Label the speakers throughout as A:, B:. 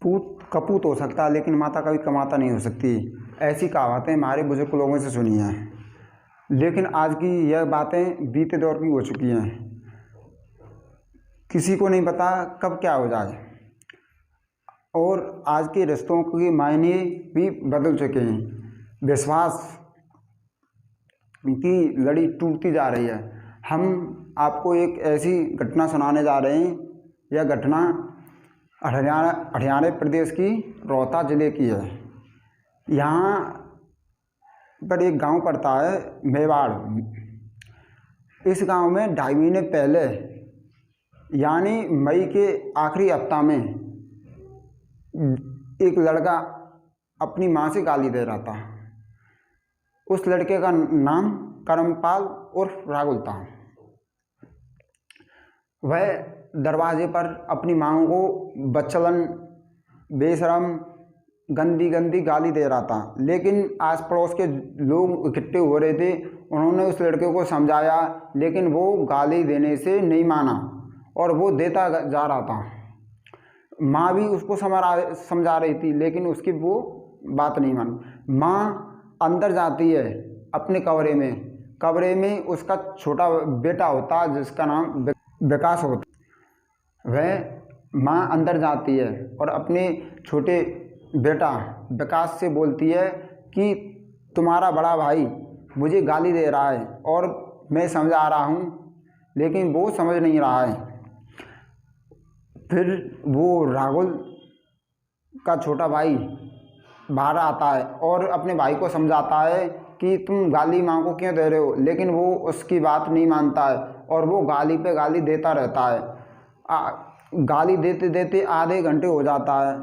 A: पूत कपूत हो सकता है लेकिन माता कभी कमाता नहीं हो सकती, ऐसी कहावतें हमारे बुजुर्ग लोगों से सुनी हैं। लेकिन आज की यह बातें बीते दौर की हो चुकी हैं, किसी को नहीं पता कब क्या हो जाए। और आज के रिश्तों के मायने भी बदल चुके हैं, विश्वास की लड़ी टूटती जा रही है। हम आपको एक ऐसी घटना सुनाने जा रहे हैं। यह घटना हरियाणा प्रदेश की रोहतक ज़िले की है। यहाँ पर एक गांव पड़ता है मेवाड़। इस गांव में 2.5 महीने पहले यानी मई के आखिरी हफ्ता में एक लड़का अपनी माँ से गाली दे रहा था। उस लड़के का नाम करमपाल उर्फ राहुल था। वह दरवाजे पर अपनी माँ को बच्चलन, बेशरम, गंदी गंदी गाली दे रहा था। लेकिन आस पड़ोस के लोग इकट्ठे हो रहे थे। उन्होंने उस लड़के को समझाया लेकिन वो गाली देने से नहीं माना और वो देता जा रहा था। माँ भी उसको समझा रही थी लेकिन उसकी वो बात नहीं मानी। माँ अंदर जाती है अपने कमरे में उसका छोटा बेटा होता है जिसका नाम विकास होता। वह माँ अंदर जाती है और अपने छोटे बेटा विकास से बोलती है कि तुम्हारा बड़ा भाई मुझे गाली दे रहा है और मैं समझा रहा हूँ लेकिन वो समझ नहीं रहा है। फिर वो राहुल का छोटा भाई बाहर आता है और अपने भाई को समझाता है कि तुम गाली माँ को क्यों दे रहे हो, लेकिन वो उसकी बात नहीं मानता है और वो गाली पे गाली देता रहता है। गाली देते देते आधे घंटे हो जाता है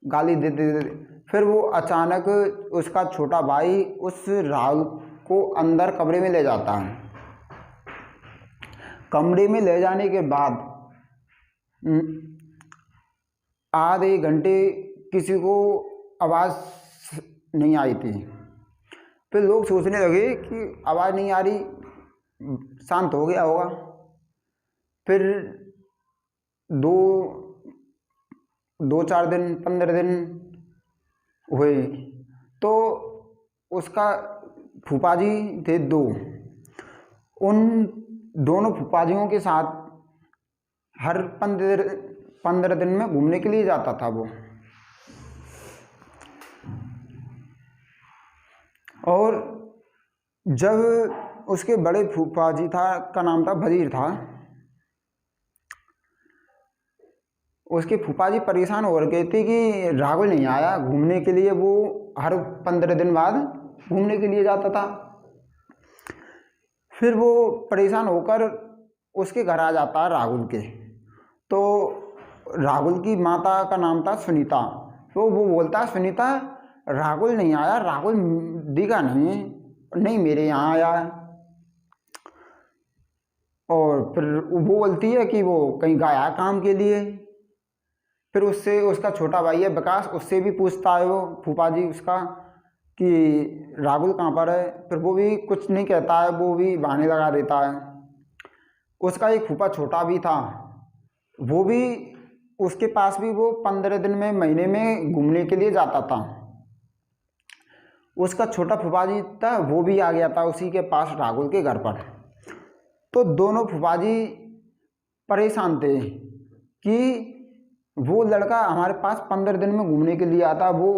A: गाली देते देते। फिर वो अचानक उसका छोटा भाई उस राहुल को अंदर कमरे में ले जाता है। कमरे में ले जाने के बाद आधे घंटे किसी को आवाज़ नहीं आई थी। फिर लोग सोचने लगे कि आवाज़ नहीं आ रही, शांत हो गया होगा। फिर 2-4 दिन 15 दिन हुए तो उसका फूफाजी थे 2। उन दोनों फूफाजियों के साथ हर 15 दिन में घूमने के लिए जाता था वो। और जब उसके बड़े फूफाजी का नाम था वजीर था, उसके फूफाजी परेशान हो गए थे कि राहुल नहीं आया घूमने के लिए। वो हर 15 दिन बाद घूमने के लिए जाता था। फिर वो परेशान होकर उसके घर आ जाता है राहुल के। तो राहुल की माता का नाम था सुनीता। तो वो बोलता है सुनीता राहुल नहीं आया, राहुल दिखा नहीं मेरे यहाँ आया है। और फिर वो बोलती है कि वो कहीं गया काम के लिए। फिर उससे उसका छोटा भाई है विकास, उससे भी पूछता है वो फूफाजी उसका कि राहुल कहाँ पर है। फिर वो भी कुछ नहीं कहता है, वो भी बहाने लगा देता है। उसका एक फूफा छोटा भी था, वो भी उसके पास भी वो 15 दिन में महीने में घूमने के लिए जाता था। उसका छोटा फूफाजी था वो भी आ गया था उसी के पास राहुल के घर पर। तो दोनों फूफाजी परेशान थे कि वो लड़का हमारे पास 15 दिन में घूमने के लिए आता, वो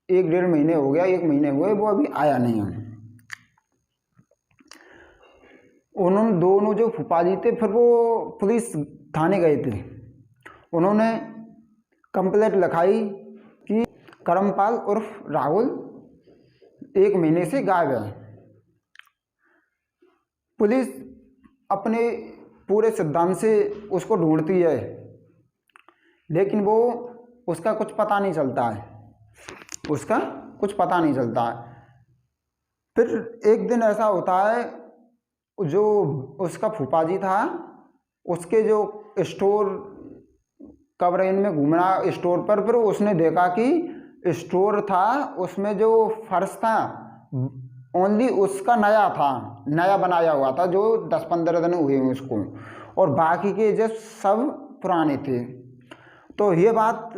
A: 1-1.5 महीने हो गया, 1 महीने हुए, वो अभी आया नहीं है। उन्होंने दोनों जो फूफाजी थे फिर वो पुलिस थाने गए थे। उन्होंने कंप्लेंट लिखाई कि करमपाल उर्फ राहुल 1 महीने से गायब है। पुलिस अपने पूरे सिद्धांत से उसको ढूंढती है लेकिन वो उसका कुछ पता नहीं चलता है, उसका कुछ पता नहीं चलता है। फिर एक दिन ऐसा होता है, जो उसका फूफाजी था उसके जो स्टोर कवरेन में घूमना स्टोर पर, फिर उसने देखा कि स्टोर था उसमें जो फर्श था ओनली उसका नया था, नया बनाया हुआ था, जो 10-15 दिन हुए हैं उसको, और बाकी के जो सब पुराने थे। तो ये बात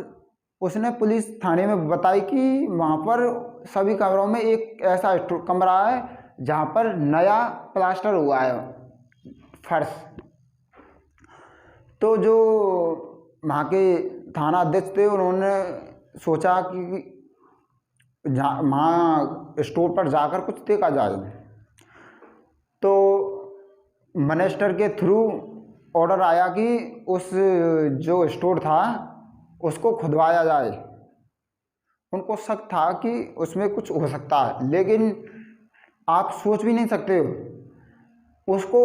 A: उसने पुलिस थाने में बताई कि वहाँ पर सभी कमरों में एक ऐसा कमरा है जहाँ पर नया प्लास्टर हुआ है फर्श। तो जो वहाँ के थाना अध्यक्ष थे उन्होंने सोचा कि वहाँ स्टोर पर जाकर कुछ देखा जाए। तो मिनिस्टर के थ्रू ऑर्डर आया कि उस जो स्टोर था उसको खुदवाया जाए। उनको शक था कि उसमें कुछ हो सकता है, लेकिन आप सोच भी नहीं सकते हो उसको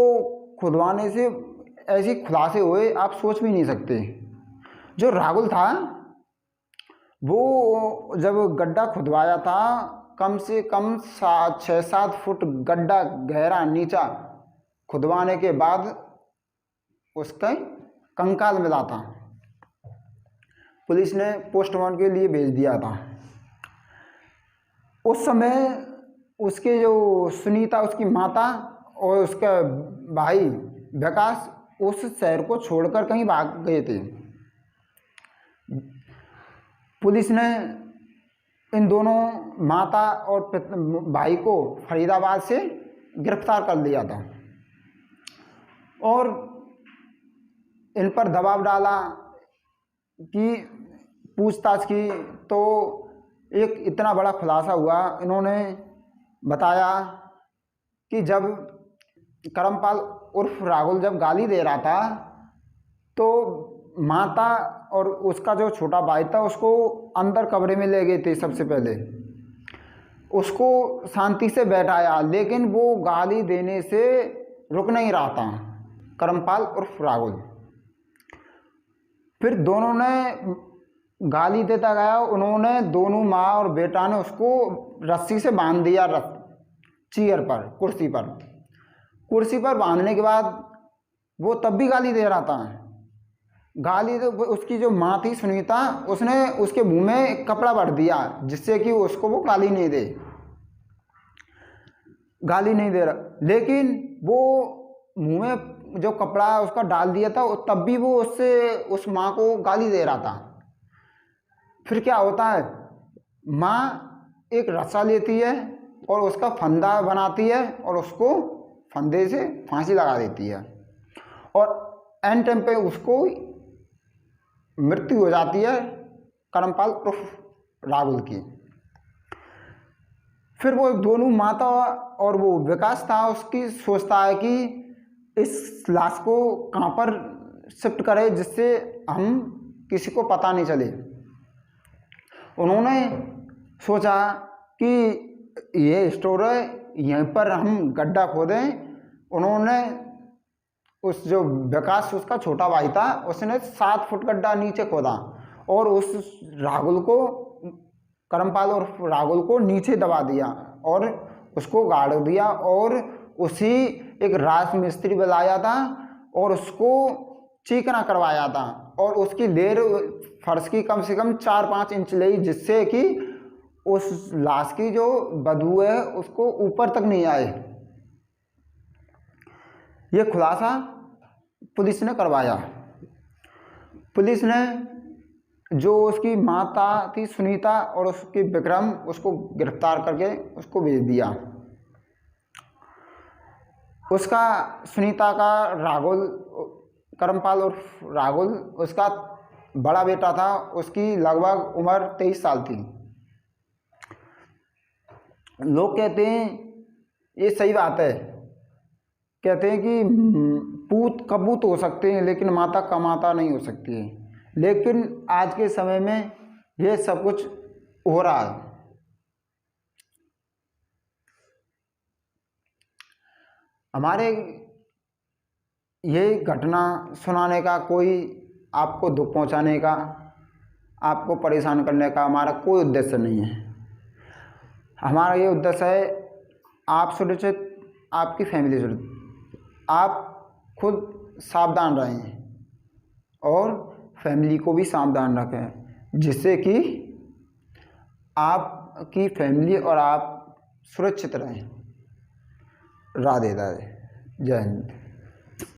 A: खुदवाने से ऐसे खुलासे हुए, आप सोच भी नहीं सकते। जो राहुल था वो जब गड्ढा खुदवाया था कम से कम 6-7 फुट गड्ढा गहरा नीचा खुदवाने के बाद उसका कंकाल मिला था। पुलिस ने पोस्टमार्टम के लिए भेज दिया था। उस समय उसके जो सुनीता उसकी माता और उसका भाई विकास उस शहर को छोड़कर कहीं भाग गए थे। पुलिस ने इन दोनों माता और भाई को फरीदाबाद से गिरफ्तार कर लिया था और इन पर दबाव डाला कि पूछताछ की। तो एक इतना बड़ा खुलासा हुआ। इन्होंने बताया कि जब करमपाल उर्फ राहुल जब गाली दे रहा था तो माता और उसका जो छोटा भाई था उसको अंदर कमरे में ले गए थे। सबसे पहले उसको शांति से बैठाया, लेकिन वो गाली देने से रुक नहीं रहा था, करमपाल उर्फ राहुल। फिर दोनों ने गाली देता गया। उन्होंने दोनों माँ और बेटा ने उसको रस्सी से बांध दिया, चेयर पर, कुर्सी पर बांधने के बाद वो तब भी गाली दे रहा था। गाली तो उसकी जो माँ थी सुनीता, उसने उसके मुंह में कपड़ा भर दिया जिससे कि उसको वो गाली नहीं दे रहा, लेकिन वो मुंह में जो कपड़ा उसका डाल दिया था तब भी वो उससे उस माँ को गाली दे रहा था। फिर क्या होता है, माँ एक रस्सा लेती है और उसका फंदा बनाती है और उसको फंदे से फांसी लगा देती है और एंड टाइम पे उसको मृत्यु हो जाती है करमपाल उर्फ राहुल की। फिर वो दोनों माता और वो विकास था उसकी सोचता है कि इस लाश को कहाँ पर शिफ्ट करें जिससे हम किसी को पता नहीं चले। उन्होंने सोचा कि ये स्टोर है, यहीं पर हम गड्ढा खोदें। उन्होंने उस जो विकास उसका छोटा भाई था उसने 7 फुट गड्ढा नीचे खोदा और उस राहुल को, करमपाल और राहुल को नीचे दबा दिया और उसको गाड़ दिया और उसी एक राज मिस्त्री बुलाया था और उसको चीकना करवाया था और उसकी लेर फर्श की कम से कम 4-5 इंच ली, जिससे कि उस लाश की जो बदबू है उसको ऊपर तक नहीं आए। ये खुलासा पुलिस ने करवाया। पुलिस ने जो उसकी माता थी सुनीता और उसके विक्रम, उसको गिरफ्तार करके उसको भेज दिया। उसका सुनीता का राहुल, करमपाल और राहुल उसका बड़ा बेटा था, उसकी लगभग उम्र 23 साल थी। लोग कहते हैं, ये सही बात है, कहते हैं कि पूत कबूत हो सकते हैं लेकिन माता कमाता नहीं हो सकती है। लेकिन आज के समय में ये सब कुछ हो रहा है। हमारे ये घटना सुनाने का, कोई आपको दुख पहुंचाने का, आपको परेशान करने का हमारा कोई उद्देश्य नहीं है। हमारा ये उद्देश्य है आप सुरक्षित, आपकी फैमिली सुरक्षित, आप खुद सावधान रहें और फैमिली को भी सावधान रखें, जिससे कि आपकी फैमिली और आप सुरक्षित रहें। राधे राधे, जय हिंद।